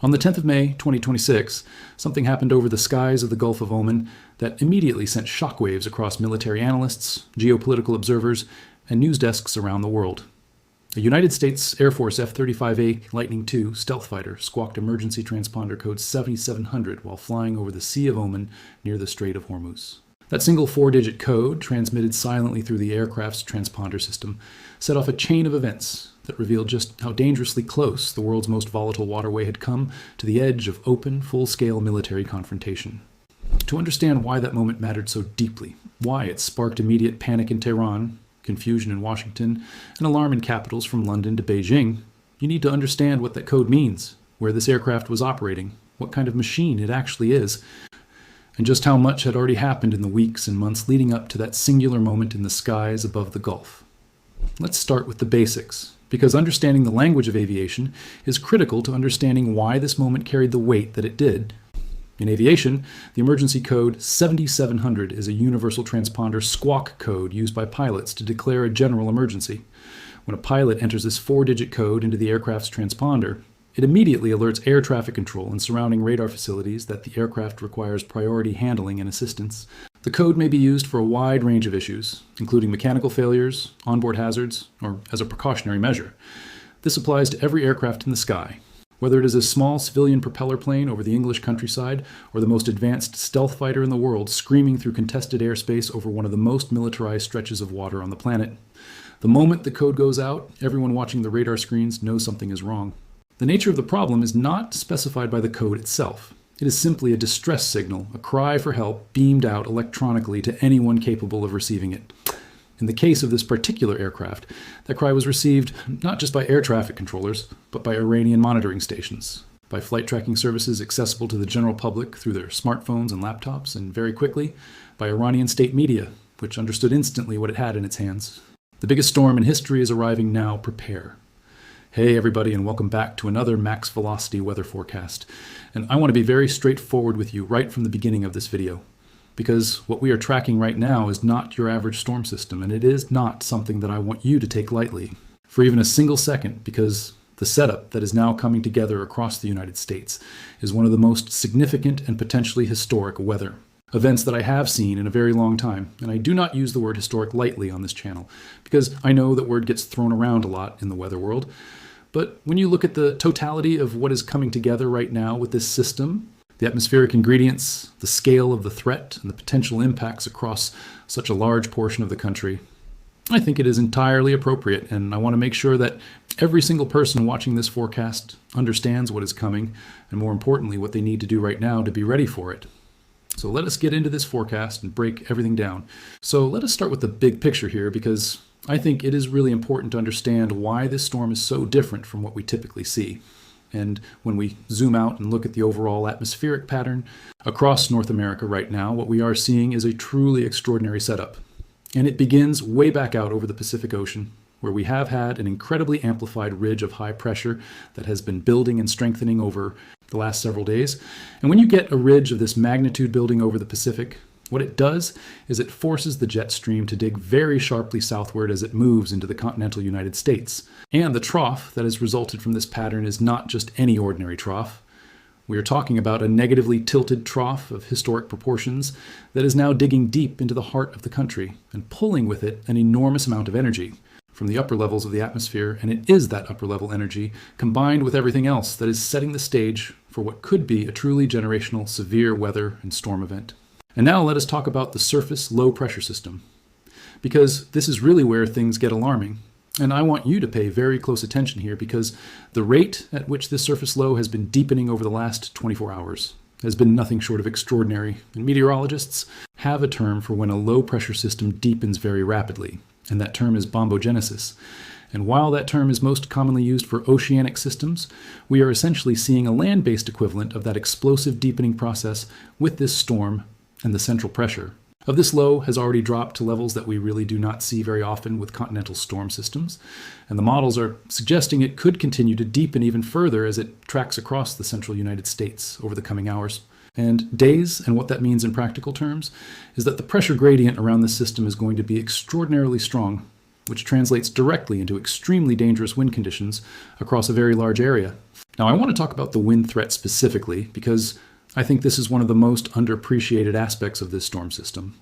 On the 10th of May, 2026, something happened over the skies of the Gulf of Oman that immediately sent shockwaves across military analysts, geopolitical observers, and news desks around the world. A United States Air Force F-35A Lightning II stealth fighter squawked emergency transponder code 7700 while flying over the Sea of Oman near the Strait of Hormuz. That single 4-digit code, transmitted silently through the aircraft's transponder system, set off a chain of events that revealed just how dangerously close the world's most volatile waterway had come to the edge of open, full-scale military confrontation. To understand why that moment mattered so deeply, why it sparked immediate panic in Tehran, confusion in Washington, and alarm in capitals from London to Beijing, you need to understand what that code means, where this aircraft was operating, what kind of machine it actually is, and just how much had already happened in the weeks and months leading up to that singular moment in the skies above the Gulf. Let's start with the basics, because understanding the language of aviation is critical to understanding why this moment carried the weight that it did. In aviation, the emergency code 7700 is a universal transponder squawk code used by pilots to declare a general emergency. When a pilot enters this 4-digit code into the aircraft's transponder, it immediately alerts air traffic control and surrounding radar facilities that the aircraft requires priority handling and assistance. The code may be used for a wide range of issues, including mechanical failures, onboard hazards, or as a precautionary measure. This applies to every aircraft in the sky, whether it is a small civilian propeller plane over the English countryside or the most advanced stealth fighter in the world screaming through contested airspace over one of the most militarized stretches of water on the planet. The moment the code goes out, everyone watching the radar screens knows something is wrong. The nature of the problem is not specified by the code itself. It is simply a distress signal, a cry for help beamed out electronically to anyone capable of receiving it. In the case of this particular aircraft, that cry was received not just by air traffic controllers, but by Iranian monitoring stations, by flight tracking services accessible to the general public through their smartphones and laptops, and very quickly, by Iranian state media, which understood instantly what it had in its hands. The biggest storm in history is arriving now. Prepare. Hey everybody, and welcome back to another max velocity weather forecast. And I want to be very straightforward with you right from the beginning of this video, because what we are tracking right now is not your average storm system, and it is not something that I want you to take lightly for even a single second, because the setup that is now coming together across the United States is one of the most significant and potentially historic weather events that I have seen in a very long time. And I do not use the word historic lightly on this channel, because I know that word gets thrown around a lot in the weather world. But when you look at the totality of what is coming together right now with this system, the atmospheric ingredients, the scale of the threat, and the potential impacts across such a large portion of the country, I think it is entirely appropriate, and I want to make sure that every single person watching this forecast understands what is coming, and more importantly, what they need to do right now to be ready for it. So let us get into this forecast and break everything down. So let us start with the big picture here, because I think it is really important to understand why this storm is so different from what we typically see. And when we zoom out and look at the overall atmospheric pattern across North America right now, what we are seeing is a truly extraordinary setup. And it begins way back out over the Pacific Ocean, where we have had an incredibly amplified ridge of high pressure that has been building and strengthening over the last several days. And when you get a ridge of this magnitude building over the Pacific, what it does is it forces the jet stream to dig very sharply southward as it moves into the continental United States. And the trough that has resulted from this pattern is not just any ordinary trough. We are talking about a negatively tilted trough of historic proportions that is now digging deep into the heart of the country and pulling with it an enormous amount of energy from the upper levels of the atmosphere, and it is that upper level energy combined with everything else that is setting the stage for what could be a truly generational severe weather and storm event. And now let us talk about the surface low pressure system, because this is really where things get alarming. And I want you to pay very close attention here, because the rate at which this surface low has been deepening over the last 24 hours has been nothing short of extraordinary. And meteorologists have a term for when a low pressure system deepens very rapidly, and that term is bombogenesis. And while that term is most commonly used for oceanic systems, we are essentially seeing a land-based equivalent of that explosive deepening process with this storm and the central pressure of this low has already dropped to levels that we really do not see very often with continental storm systems. And the models are suggesting it could continue to deepen even further as it tracks across the central United States over the coming hours and days. And what that means in practical terms is that the pressure gradient around this system is going to be extraordinarily strong. which translates directly into extremely dangerous wind conditions across a very large area. Now, I want to talk about the wind threat specifically because I think this is one of the most underappreciated aspects of this storm system.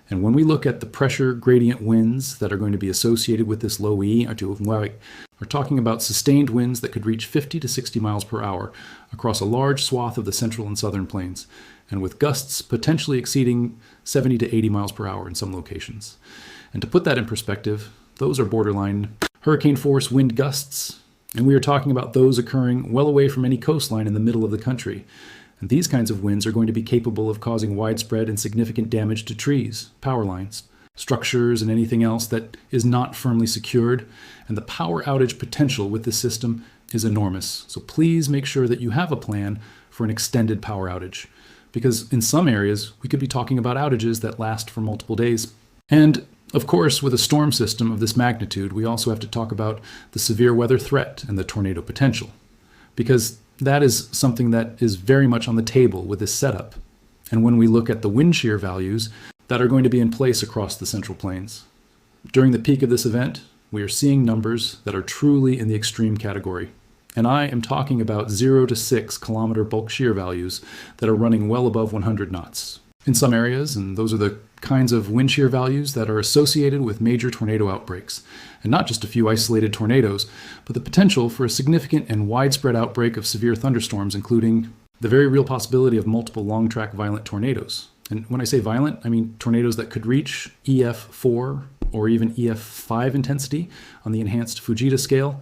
And when we look at the pressure gradient winds that are going to be associated with this low E, we're talking about sustained winds that could reach 50 to 60 miles per hour across a large swath of the central and southern plains, and with gusts potentially exceeding 70 to 80 miles per hour in some locations. And to put that in perspective, those are borderline hurricane force wind gusts, and we are talking about those occurring well away from any coastline in the middle of the country. And these kinds of winds are going to be capable of causing widespread and significant damage to trees, power lines, structures, and anything else that is not firmly secured. And the power outage potential with this system is enormous. So please make sure that you have a plan for an extended power outage, because in some areas we could be talking about outages that last for multiple days. And of course, with a storm system of this magnitude, we also have to talk about the severe weather threat and the tornado potential, because that is something that is very much on the table with this setup. And when we look at the wind shear values that are going to be in place across the Central Plains, during the peak of this event, we are seeing numbers that are truly in the extreme category. And I am talking about 0 to 6 kilometer bulk shear values that are running well above 100 knots. In some areas, and those are the kinds of wind shear values that are associated with major tornado outbreaks, and not just a few isolated tornadoes, but the potential for a significant and widespread outbreak of severe thunderstorms, including the very real possibility of multiple long-track violent tornadoes. And when I say violent, I mean tornadoes that could reach EF4 or even EF5 intensity on the enhanced Fujita scale,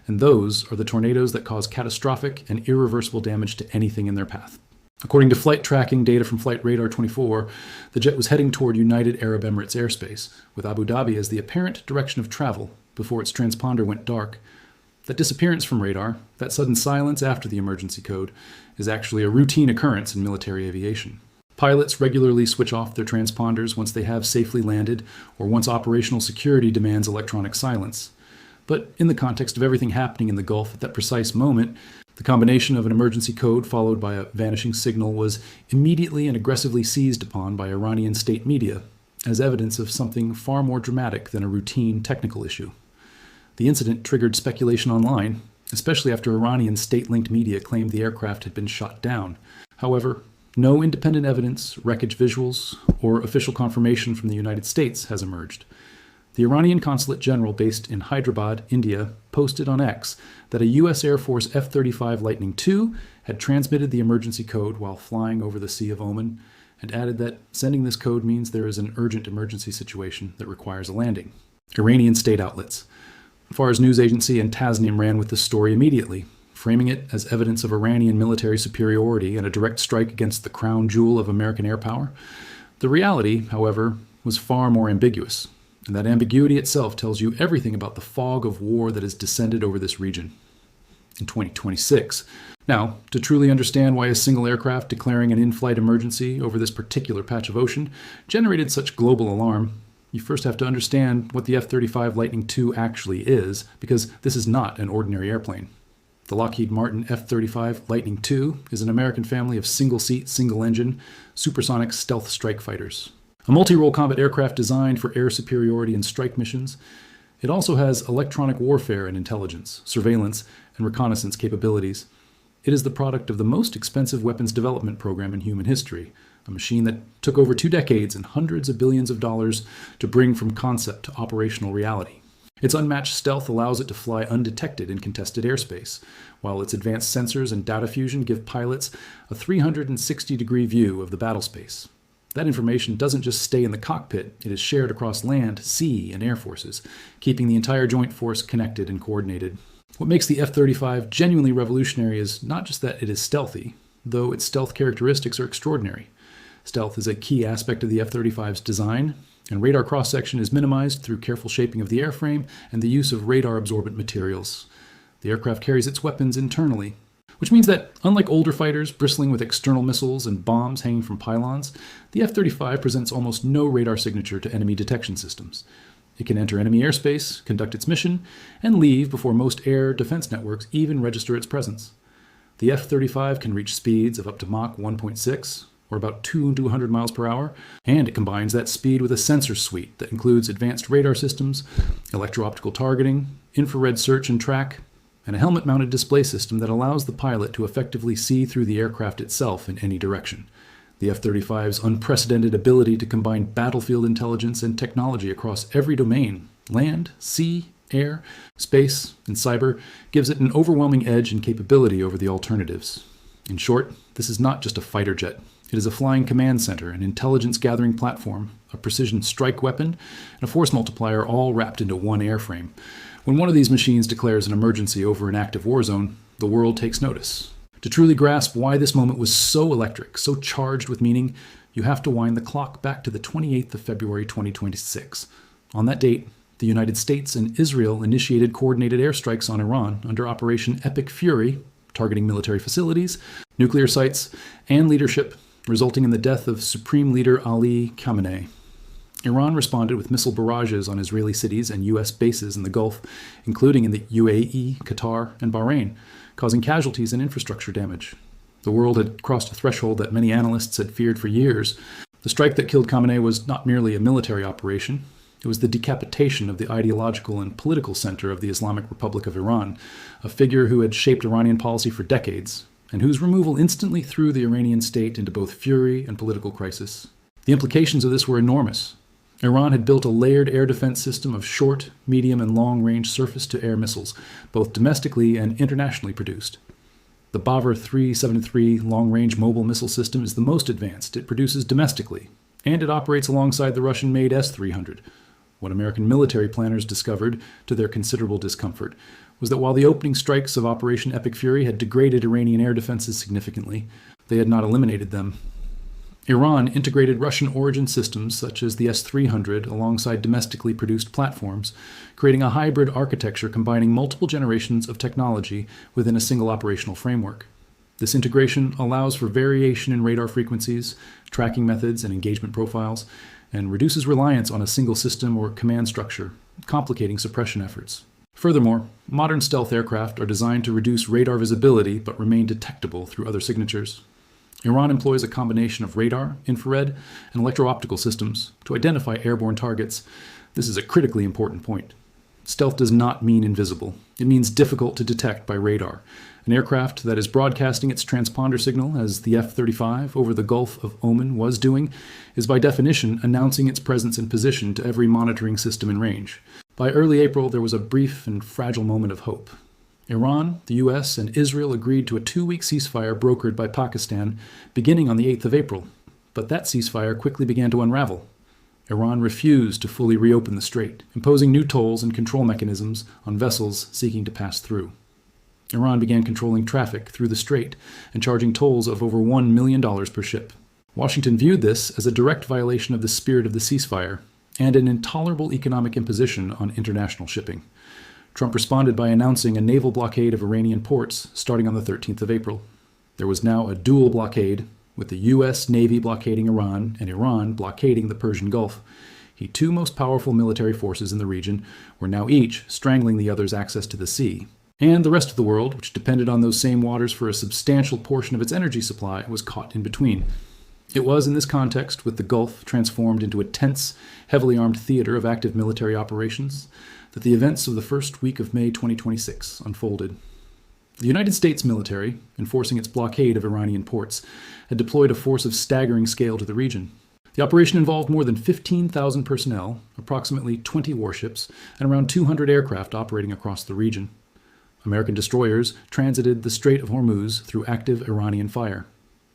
and those are the tornadoes that cause catastrophic and irreversible damage to anything in their path. According to flight tracking data from Flight Radar 24, the jet was heading toward United Arab Emirates airspace, with Abu Dhabi as the apparent direction of travel before its transponder went dark. That disappearance from radar, that sudden silence after the emergency code, is actually a routine occurrence in military aviation. Pilots regularly switch off their transponders once they have safely landed or once operational security demands electronic silence. But in the context of everything happening in the Gulf at that precise moment, the combination of an emergency code followed by a vanishing signal was immediately and aggressively seized upon by Iranian state media as evidence of something far more dramatic than a routine technical issue. The incident triggered speculation online, especially after Iranian state-linked media claimed the aircraft had been shot down. However, no independent evidence, wreckage visuals, or official confirmation from the United States has emerged. The Iranian Consulate General based in Hyderabad, India, posted on X that a U.S. Air Force F-35 Lightning II had transmitted the emergency code while flying over the Sea of Oman, and added that sending this code means there is an urgent emergency situation that requires a landing. Iranian state outlets. Fars news agency and Tasnim ran with the story immediately, framing it as evidence of Iranian military superiority and a direct strike against the crown jewel of American air power. The reality, however, was far more ambiguous. And that ambiguity itself tells you everything about the fog of war that has descended over this region. In 2026. Now, to truly understand why a single aircraft declaring an in-flight emergency over this particular patch of ocean generated such global alarm, you first have to understand what the F-35 Lightning II actually is, because this is not an ordinary airplane. The Lockheed Martin F-35 Lightning II is an American family of single-seat, single-engine, supersonic stealth strike fighters. A multi-role combat aircraft designed for air superiority and strike missions, it also has electronic warfare and intelligence, surveillance, and reconnaissance capabilities. It is the product of the most expensive weapons development program in human history, a machine that took over 2 decades and hundreds of billions of dollars to bring from concept to operational reality. Its unmatched stealth allows it to fly undetected in contested airspace, while its advanced sensors and data fusion give pilots a 360-degree view of the battlespace. That information doesn't just stay in the cockpit, it is shared across land, sea, and air forces, keeping the entire joint force connected and coordinated. What makes the F-35 genuinely revolutionary is not just that it is stealthy, though its stealth characteristics are extraordinary. Stealth is a key aspect of the F-35's design, and radar cross-section is minimized through careful shaping of the airframe and the use of radar-absorbent materials. The aircraft carries its weapons internally, which means that, unlike older fighters bristling with external missiles and bombs hanging from pylons, the F-35 presents almost no radar signature to enemy detection systems. It can enter enemy airspace, conduct its mission, and leave before most air defense networks even register its presence. The F-35 can reach speeds of up to Mach 1.6, or about 2 to 100 miles per hour, and it combines that speed with a sensor suite that includes advanced radar systems, electro-optical targeting, infrared search and track, and a helmet-mounted display system that allows the pilot to effectively see through the aircraft itself in any direction. The F-35's unprecedented ability to combine battlefield intelligence and technology across every domain, land, sea, air, space, and cyber, gives it an overwhelming edge and capability over the alternatives. In short, this is not just a fighter jet. It is a flying command center, an intelligence-gathering platform, a precision strike weapon, and a force multiplier all wrapped into one airframe. When one of these machines declares an emergency over an active war zone, the world takes notice. To truly grasp why this moment was so electric, so charged with meaning, you have to wind the clock back to the 28th of February 2026. On that date, the United States and Israel initiated coordinated airstrikes on Iran under Operation Epic Fury, targeting military facilities, nuclear sites, and leadership, resulting in the death of Supreme Leader Ali Khamenei. Iran responded with missile barrages on Israeli cities and U.S. bases in the Gulf, including in the UAE, Qatar, and Bahrain, causing casualties and infrastructure damage. The world had crossed a threshold that many analysts had feared for years. The strike that killed Khamenei was not merely a military operation. It was the decapitation of the ideological and political center of the Islamic Republic of Iran, a figure who had shaped Iranian policy for decades, and whose removal instantly threw the Iranian state into both fury and political crisis. The implications of this were enormous. Iran had built a layered air defense system of short, medium, and long-range surface-to-air missiles, both domestically and internationally produced. The Bavar 373 long-range mobile missile system is the most advanced it produces domestically, and it operates alongside the Russian-made S-300. What American military planners discovered, to their considerable discomfort, was that while the opening strikes of Operation Epic Fury had degraded Iranian air defenses significantly, they had not eliminated them. Iran integrated Russian origin systems such as the S-300 alongside domestically produced platforms, creating a hybrid architecture combining multiple generations of technology within a single operational framework. This integration allows for variation in radar frequencies, tracking methods, and engagement profiles, and reduces reliance on a single system or command structure, complicating suppression efforts. Furthermore, modern stealth aircraft are designed to reduce radar visibility but remain detectable through other signatures. Iran employs a combination of radar, infrared, and electro-optical systems to identify airborne targets. This is a critically important point. Stealth does not mean invisible. It means difficult to detect by radar. An aircraft that is broadcasting its transponder signal, as the F-35 over the Gulf of Oman was doing, is by definition announcing its presence and position to every monitoring system in range. By early April, there was a brief and fragile moment of hope. Iran, the U.S., and Israel agreed to a 2-week ceasefire brokered by Pakistan beginning on the 8th of April, but that ceasefire quickly began to unravel. Iran refused to fully reopen the strait, imposing new tolls and control mechanisms on vessels seeking to pass through. Iran began controlling traffic through the strait and charging tolls of over $1 million per ship. Washington viewed this as a direct violation of the spirit of the ceasefire and an intolerable economic imposition on international shipping. Trump responded by announcing a naval blockade of Iranian ports starting on the 13th of April. There was now a dual blockade, with the U.S. Navy blockading Iran and Iran blockading the Persian Gulf. The two most powerful military forces in the region were now each strangling the other's access to the sea. And the rest of the world, which depended on those same waters for a substantial portion of its energy supply, was caught in between. It was in this context, with the Gulf transformed into a tense, heavily armed theater of active military operations, that the events of the first week of May 2026 unfolded. The United States military, enforcing its blockade of Iranian ports, had deployed a force of staggering scale to the region. The operation involved more than 15,000 personnel, approximately 20 warships, and around 200 aircraft operating across the region. American destroyers transited the Strait of Hormuz through active Iranian fire.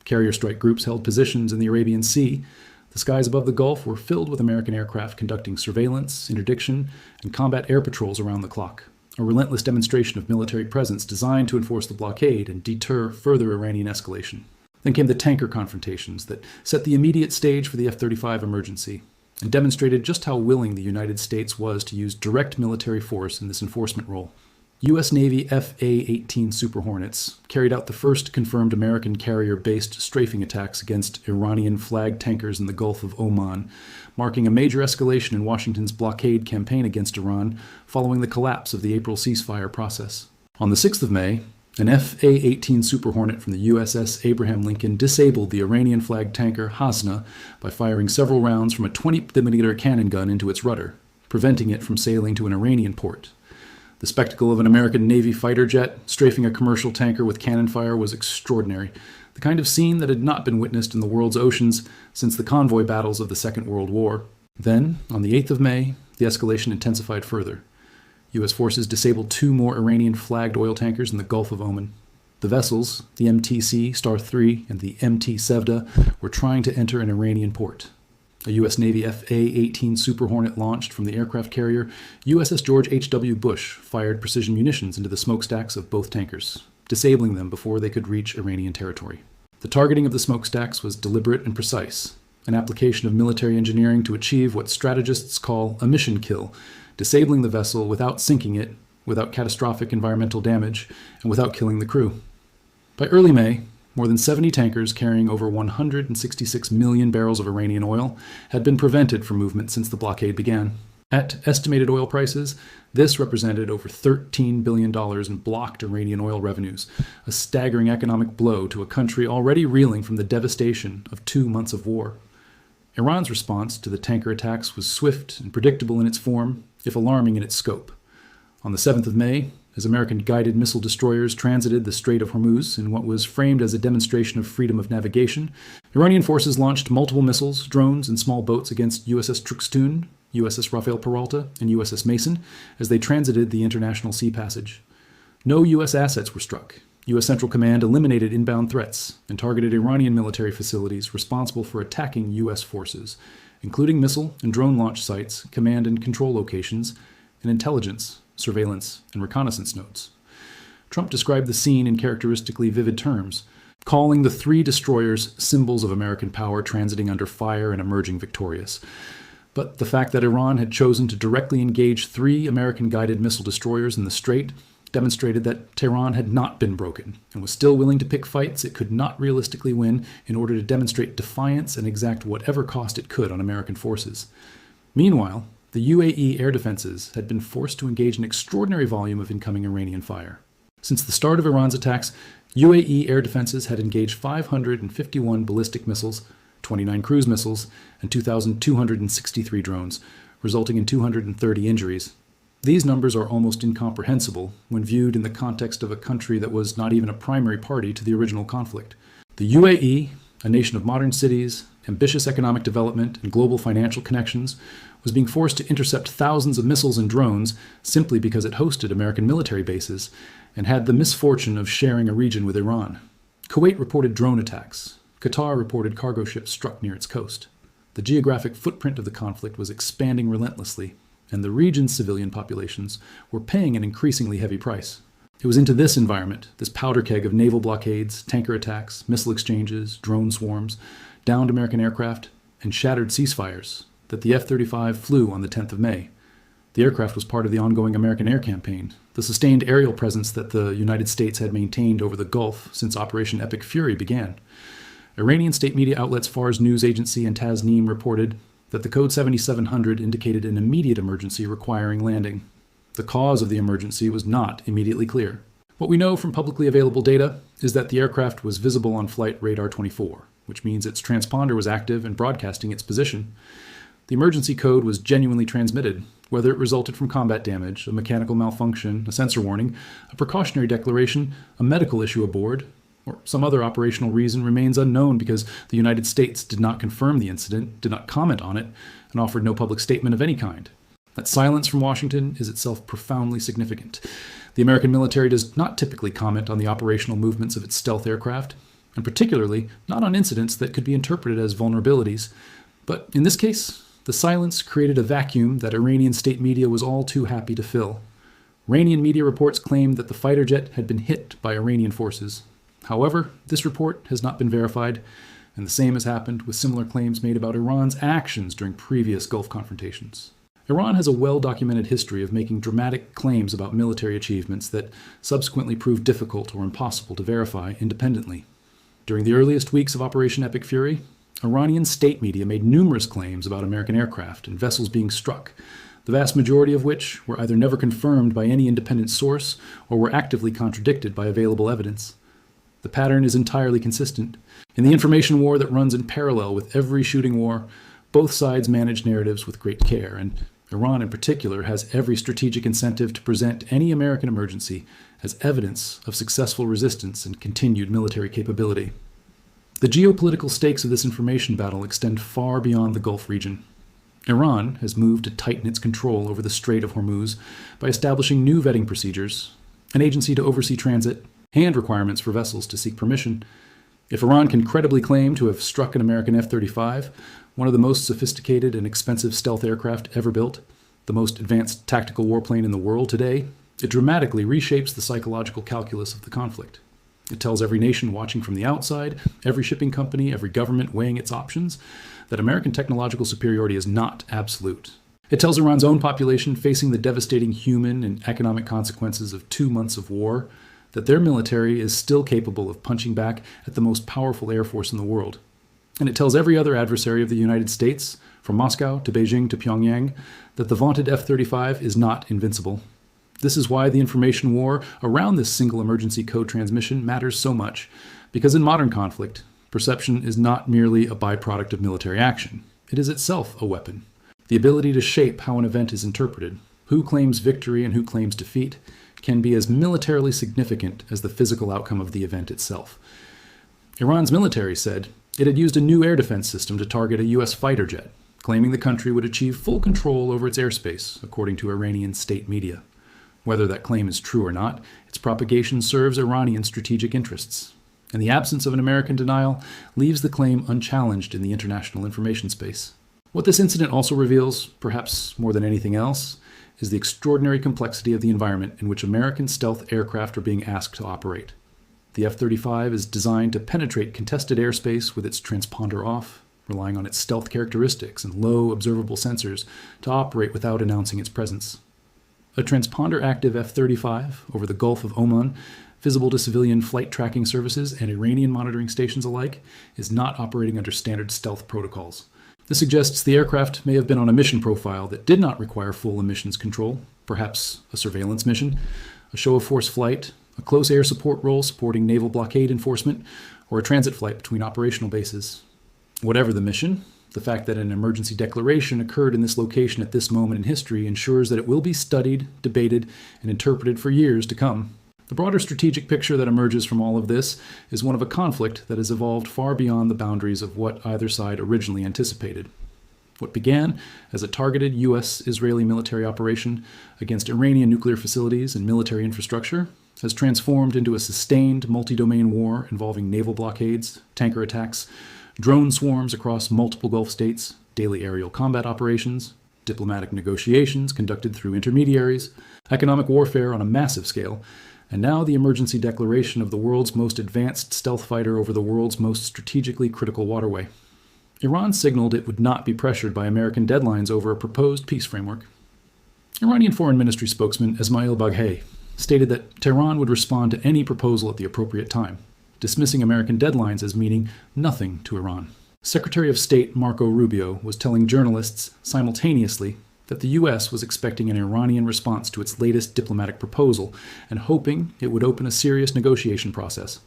Carrier strike groups held positions in the Arabian Sea. The skies above the Gulf were filled with American aircraft conducting surveillance, interdiction, and combat air patrols around the clock, a relentless demonstration of military presence designed to enforce the blockade and deter further Iranian escalation. Then came the tanker confrontations that set the immediate stage for the F-35 emergency and demonstrated just how willing the United States was to use direct military force in this enforcement role. U.S. Navy FA-18 Super Hornets carried out the first confirmed American carrier-based strafing attacks against Iranian-flagged tankers in the Gulf of Oman, marking a major escalation in Washington's blockade campaign against Iran following the collapse of the April ceasefire process. On the 6th of May, An FA-18 Super Hornet from the USS Abraham Lincoln disabled the Iranian-flagged tanker Hasna by firing several rounds from a 20mm cannon gun into its rudder, preventing it from sailing to an Iranian port. The spectacle of an American Navy fighter jet strafing a commercial tanker with cannon fire was extraordinary, the kind of scene that had not been witnessed in the world's oceans since the convoy battles of the Second World War. Then, on the 8th of May, the escalation intensified further. U.S. forces disabled 2 more Iranian-flagged oil tankers in the Gulf of Oman. The vessels, the MTC Star 3 and the MT Sevda, were trying to enter an Iranian port. A U.S. Navy FA-18 Super Hornet launched from the aircraft carrier USS George H.W. Bush fired precision munitions into the smokestacks of both tankers, disabling them before they could reach Iranian territory. The targeting of the smokestacks was deliberate and precise, an application of military engineering to achieve what strategists call a mission kill, disabling the vessel without sinking it, without catastrophic environmental damage, and without killing the crew. By early May, more than 70 tankers carrying over 166 million barrels of Iranian oil had been prevented from movement since the blockade began. At estimated oil prices, this represented over $13 billion in blocked Iranian oil revenues, a staggering economic blow to a country already reeling from the devastation of 2 months of war. Iran's response to the tanker attacks was swift and predictable in its form, if alarming in its scope. On the 7th of May, as American guided missile destroyers transited the Strait of Hormuz in what was framed as a demonstration of freedom of navigation, Iranian forces launched multiple missiles, drones, and small boats against USS Truxtun, USS Rafael Peralta, and USS Mason as they transited the international sea passage. No U.S. assets were struck. U.S. Central Command eliminated inbound threats and targeted Iranian military facilities responsible for attacking U.S. forces, including missile and drone launch sites, command and control locations, and intelligence, surveillance, and reconnaissance nodes. Trump described the scene in characteristically vivid terms, calling the 3 destroyers symbols of American power transiting under fire and emerging victorious. But the fact that Iran had chosen to directly engage 3 American-guided missile destroyers in the Strait demonstrated that Tehran had not been broken and was still willing to pick fights it could not realistically win in order to demonstrate defiance and exact whatever cost it could on American forces. Meanwhile, the UAE air defenses had been forced to engage an extraordinary volume of incoming Iranian fire. Since the start of Iran's attacks, UAE air defenses had engaged 551 ballistic missiles, 29 cruise missiles, and 2,263 drones, resulting in 230 injuries. These numbers are almost incomprehensible when viewed in the context of a country that was not even a primary party to the original conflict. The UAE, a nation of modern cities, ambitious economic development, and global financial connections, was being forced to intercept thousands of missiles and drones simply because it hosted American military bases and had the misfortune of sharing a region with Iran. Kuwait reported drone attacks. Qatar reported cargo ships struck near its coast. The geographic footprint of the conflict was expanding relentlessly, and the region's civilian populations were paying an increasingly heavy price. It was into this environment, this powder keg of naval blockades, tanker attacks, missile exchanges, drone swarms, downed American aircraft, and shattered ceasefires, that the F-35 flew on the 10th of May. The aircraft was part of the ongoing American air campaign, the sustained aerial presence that the United States had maintained over the Gulf since Operation Epic Fury began. Iranian state media outlets Fars News Agency and Tasnim reported that the code 7700 indicated an immediate emergency requiring landing. The cause of the emergency was not immediately clear. What we know from publicly available data is that the aircraft was visible on flight radar 24, which means its transponder was active and broadcasting its position. The emergency code was genuinely transmitted. Whether it resulted from combat damage, a mechanical malfunction, a sensor warning, a precautionary declaration, a medical issue aboard, or some other operational reason remains unknown because the United States did not confirm the incident, did not comment on it, and offered no public statement of any kind. That silence from Washington is itself profoundly significant. The American military does not typically comment on the operational movements of its stealth aircraft, and particularly not on incidents that could be interpreted as vulnerabilities. But in this case, the silence created a vacuum that Iranian state media was all too happy to fill. Iranian media reports claimed that the fighter jet had been hit by Iranian forces. However, this report has not been verified, and the same has happened with similar claims made about Iran's actions during previous Gulf confrontations. Iran has a well-documented history of making dramatic claims about military achievements that subsequently proved difficult or impossible to verify independently. During the earliest weeks of Operation Epic Fury, Iranian state media made numerous claims about American aircraft and vessels being struck the vast majority of which were either never confirmed by any independent source or were actively contradicted by available evidence. The pattern is entirely consistent. In the information war that runs in parallel with every shooting war, both sides manage narratives with great care, and Iran in particular has every strategic incentive to present any American emergency as evidence of successful resistance and continued military capability. The geopolitical stakes of this information battle extend far beyond the Gulf region. Iran has moved to tighten its control over the Strait of Hormuz by establishing new vetting procedures, an agency to oversee transit, and requirements for vessels to seek permission. If Iran can credibly claim to have struck an American F-35, one of the most sophisticated and expensive stealth aircraft ever built, the most advanced tactical warplane in the world today, it dramatically reshapes the psychological calculus of the conflict. It tells every nation watching from the outside, every shipping company, every government weighing its options, that American technological superiority is not absolute. It tells Iran's own population facing the devastating human and economic consequences of 2 months of war that their military is still capable of punching back at the most powerful air force in the world. And it tells every other adversary of the United States, from Moscow to Beijing to Pyongyang, that the vaunted F-35 is not invincible. This is why the information war around this single emergency code transmission matters so much, because in modern conflict, perception is not merely a byproduct of military action. It is itself a weapon. The ability to shape how an event is interpreted, who claims victory and who claims defeat, can be as militarily significant as the physical outcome of the event itself. Iran's military said it had used a new air defense system to target a U.S. fighter jet, claiming the country would achieve full control over its airspace, according to Iranian state media. Whether that claim is true or not, its propagation serves Iranian strategic interests, and the absence of an American denial leaves the claim unchallenged in the international information space. What this incident also reveals, perhaps more than anything else, is the extraordinary complexity of the environment in which American stealth aircraft are being asked to operate. The F-35 is designed to penetrate contested airspace with its transponder off, relying on its stealth characteristics and low observable sensors to operate without announcing its presence. A transponder-active F-35 over the Gulf of Oman, visible to civilian flight tracking services and Iranian monitoring stations alike, is not operating under standard stealth protocols. This suggests the aircraft may have been on a mission profile that did not require full emissions control, perhaps a surveillance mission, a show-of-force flight, a close air support role supporting naval blockade enforcement, or a transit flight between operational bases. Whatever the mission, the fact that an emergency declaration occurred in this location at this moment in history ensures that it will be studied, debated, and interpreted for years to come. The broader strategic picture that emerges from all of this is one of a conflict that has evolved far beyond the boundaries of what either side originally anticipated. What began as a targeted U.S.-Israeli military operation against Iranian nuclear facilities and military infrastructure has transformed into a sustained multi-domain war involving naval blockades, tanker attacks, drone swarms across multiple Gulf states, daily aerial combat operations, diplomatic negotiations conducted through intermediaries, economic warfare on a massive scale, and now the emergency declaration of the world's most advanced stealth fighter over the world's most strategically critical waterway. Iran signaled it would not be pressured by American deadlines over a proposed peace framework. Iranian Foreign Ministry spokesman Esmail Baghei stated that Tehran would respond to any proposal at the appropriate time, dismissing American deadlines as meaning nothing to Iran. Secretary of State Marco Rubio was telling journalists simultaneously that the U.S. was expecting an Iranian response to its latest diplomatic proposal and hoping it would open a serious negotiation process.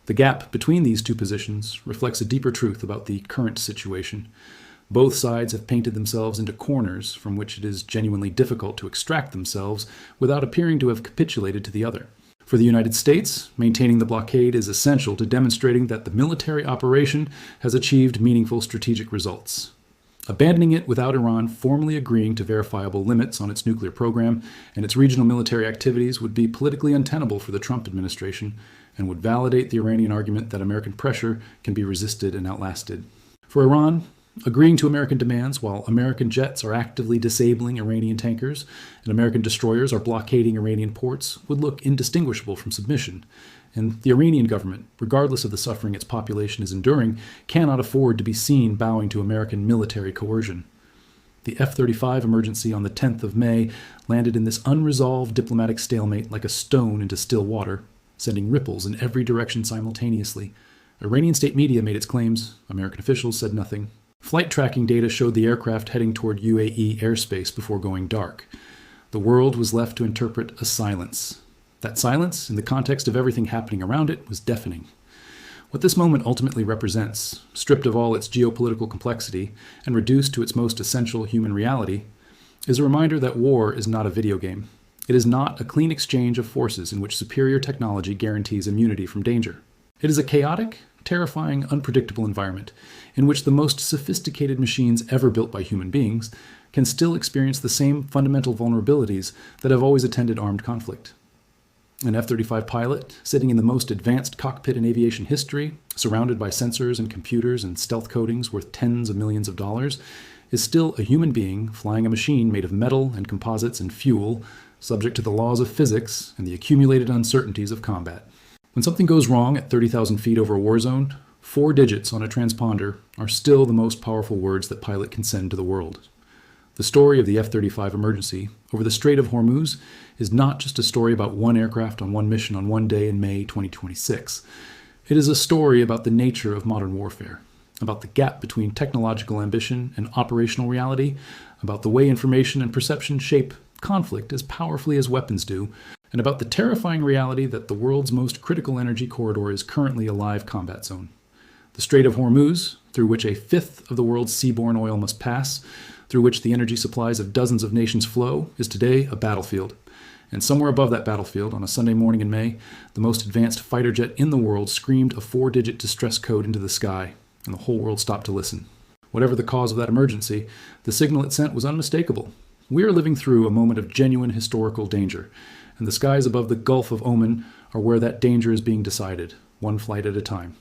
The gap between these two positions reflects a deeper truth about the current situation. Both sides have painted themselves into corners from which it is genuinely difficult to extract themselves without appearing to have capitulated to the other. For the United States, maintaining the blockade is essential to demonstrating that the military operation has achieved meaningful strategic results. Abandoning it without Iran formally agreeing to verifiable limits on its nuclear program and its regional military activities would be politically untenable for the Trump administration and would validate the Iranian argument that American pressure can be resisted and outlasted. For Iran, agreeing to American demands while American jets are actively disabling Iranian tankers and American destroyers are blockading Iranian ports would look indistinguishable from submission. And the Iranian government, regardless of the suffering its population is enduring, cannot afford to be seen bowing to American military coercion. The F-35 emergency on the 10th of May landed in this unresolved diplomatic stalemate like a stone into still water, sending ripples in every direction simultaneously. Iranian state media made its claims, American officials said nothing. Flight tracking data showed the aircraft heading toward UAE airspace before going dark. The world was left to interpret a silence. That silence, in the context of everything happening around it, was deafening. What this moment ultimately represents, stripped of all its geopolitical complexity and reduced to its most essential human reality, is a reminder that war is not a video game. It is not a clean exchange of forces in which superior technology guarantees immunity from danger. It is a chaotic, terrifying, unpredictable environment in which the most sophisticated machines ever built by human beings can still experience the same fundamental vulnerabilities that have always attended armed conflict. An F-35 pilot, sitting in the most advanced cockpit in aviation history, surrounded by sensors and computers and stealth coatings worth tens of millions of dollars, is still a human being flying a machine made of metal and composites and fuel, subject to the laws of physics and the accumulated uncertainties of combat. When something goes wrong at 30,000 feet over a war zone, 4 digits on a transponder are still the most powerful words that pilot can send to the world. The story of the F-35 emergency over the Strait of Hormuz is not just a story about one aircraft on one mission on one day in May 2026. It is a story about the nature of modern warfare, about the gap between technological ambition and operational reality, about the way information and perception shape conflict as powerfully as weapons do, and about the terrifying reality that the world's most critical energy corridor is currently a live combat zone. The Strait of Hormuz, through which a fifth of the world's seaborne oil must pass, through which the energy supplies of dozens of nations flow, is today a battlefield. And somewhere above that battlefield, on a Sunday morning in May, the most advanced fighter jet in the world screamed a 4-digit distress code into the sky, and the whole world stopped to listen. Whatever the cause of that emergency, the signal it sent was unmistakable. We are living through a moment of genuine historical danger, and the skies above the Gulf of Oman are where that danger is being decided, one flight at a time.